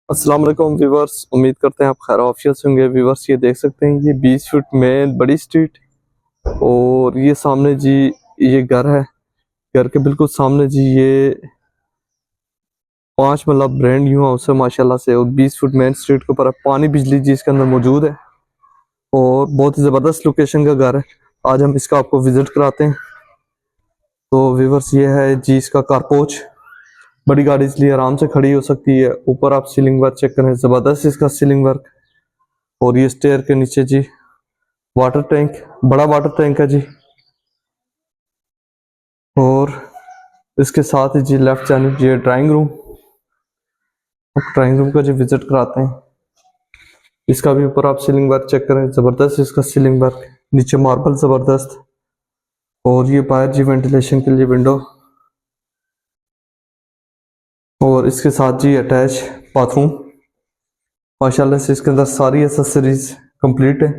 अस्सलाम वालेकुम व्यूवर्स, उम्मीद करते हैं आप खैर ऑफिशियल से होंगे। व्यूवर्स ये देख सकते हैं, ये 20 फीट में बड़ी स्ट्रीट और ये सामने जी ये घर है। घर के बिल्कुल सामने जी ये 5 मतलब ब्रांड न्यू हाउस है माशाल्लाह से, और 20 फीट मेन स्ट्रीट के ऊपर है। पानी बिजली जी इसके अंदर मौजूद है और बहुत ही ज़बरदस्त लोकेशन का घर है। आज हम इसका आपको विजिट कराते हैं। तो व्यूवर्स ये है जी इसका कारपोच। बड़ी गाड़ी इसलिए आराम से खड़ी हो सकती है। ऊपर आप सीलिंग वर्क चेक करें, ज़बरदस्त इसका सीलिंग वर्क। और ये स्टेयर के नीचे जी वाटर टैंक, बड़ा वाटर टैंक है जी। और इसके साथ ही जी लेफ्ट जानिब जी ड्राइंग रूम। ड्राइंग रूम का जी विजिट कराते हैं। इसका भी ऊपर आप सीलिंग वर्क चेक करें, जबरदस्त इसका सीलिंग वर्क। नीचे मार्बल जबरदस्त। और ये बाहर जी वेंटिलेशन के लिए विंडो। और इसके साथ जी अटैच बाथरूम। माशाल्लाह से इसके अंदर सारी एसेसरीज कंप्लीट है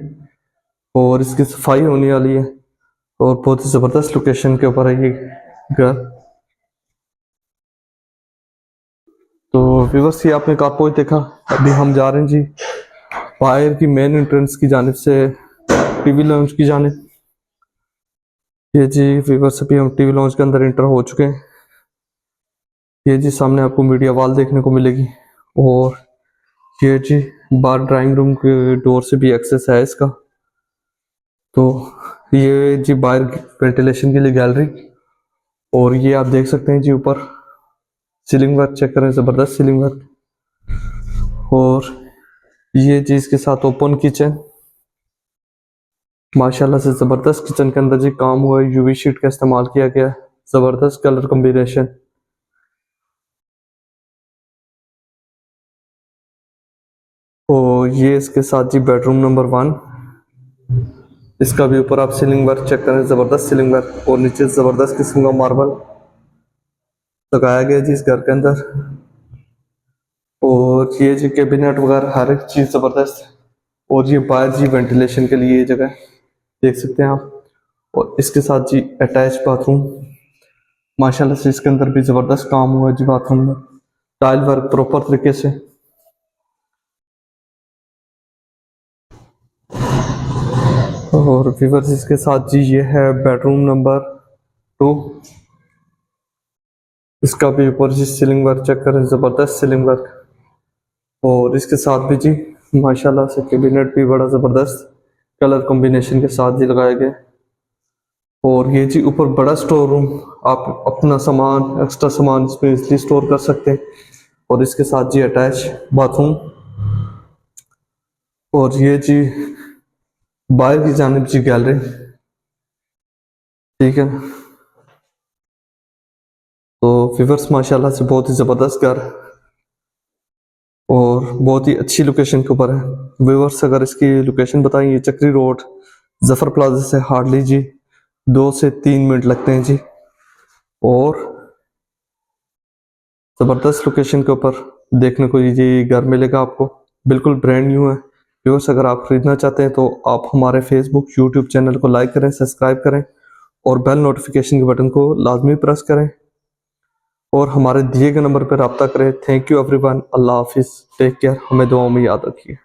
और इसकी सफाई होने वाली है। और बहुत ही जबरदस्त लोकेशन के ऊपर है ये घर। तो व्यूअर्स ये आपने कारपोच देखा। अभी हम जा रहे हैं जी बाहर की मेन एंट्रेंस की जानिब से टीवी लॉन्च की जानिब। ये जी व्यूअर्स अभी हम टीवी लॉन्च के अंदर इंटर हो चुके हैं। ये जी सामने आपको मीडिया वॉल देखने को मिलेगी। और ये जी बाहर ड्राइंग रूम के डोर से भी एक्सेस है इसका। तो ये जी बाहर वेंटिलेशन के लिए गैलरी। और ये आप देख सकते हैं जी ऊपर सीलिंग वर्क चेक करें, जबरदस्त सीलिंग वर्क। और ये जी इसके साथ ओपन किचन। माशाल्लाह से जबरदस्त किचन के अंदर जी काम हुआ है। यूवी शीट का इस्तेमाल किया गया है, जबरदस्त कलर कॉम्बिनेशन। और ये इसके साथ जी बेडरूम नंबर 1। इसका भी ऊपर आप सीलिंग वर्क चेक करें, जबरदस्त सीलिंग वर्क। और नीचे जबरदस्त किस्म का मार्बल लगाया गया जी इस घर के अंदर। और ये जी कैबिनेट वगैरह हर एक चीज जबरदस्त। और ये बाहर जी वेंटिलेशन के लिए ये जगह देख सकते हैं आप। और इसके साथ जी अटैच बाथरूम। माशाल्लाह से इसके अंदर भी जबरदस्त काम हुआ है जी बाथरूम में, टाइल वर्क प्रॉपर तरीके से। और व्यूअर्स इसके साथ जी ये है बेडरूम नंबर 2। इसका भी ऊपर जी सीलिंग वर्क चेक करें, जबरदस्त सीलिंग वर्क। और इसके साथ भी जी माशाल्लाह से कैबिनेट भी बड़ा जबरदस्त कलर कॉम्बिनेशन के साथ जी लगाए गए। और ये जी ऊपर बड़ा स्टोर रूम, आप अपना सामान एक्स्ट्रा सामान इसमें इसलिए स्टोर कर सकते हैं। और इसके साथ जी अटैच बाथरूम। और ये जी बाहर की जानिब जी गैलरी, ठीक है। तो व्यूअर्स माशाल्लाह से बहुत ही ज़बरदस्त घर और बहुत ही अच्छी लोकेशन के ऊपर है। व्यूअर्स अगर इसकी लोकेशन बताएं, ये चक्री रोड जफर प्लाजा से हार्डली जी 2 से 3 मिनट लगते हैं जी। और ज़बरदस्त लोकेशन के ऊपर देखने को ये घर मिलेगा आपको, बिल्कुल ब्रांड न्यू है। व्यूअर्स अगर आप खरीदना चाहते हैं तो आप हमारे फेसबुक यूट्यूब चैनल को लाइक करें, सब्सक्राइब करें और बेल नोटिफिकेशन के बटन को लाजमी प्रेस करें और हमारे दिए गए नंबर पर रब्ता करें। थैंक यू एवरीवन, अल्लाह हाफिज़, टेक केयर, हमें दुआओं में याद रखिए।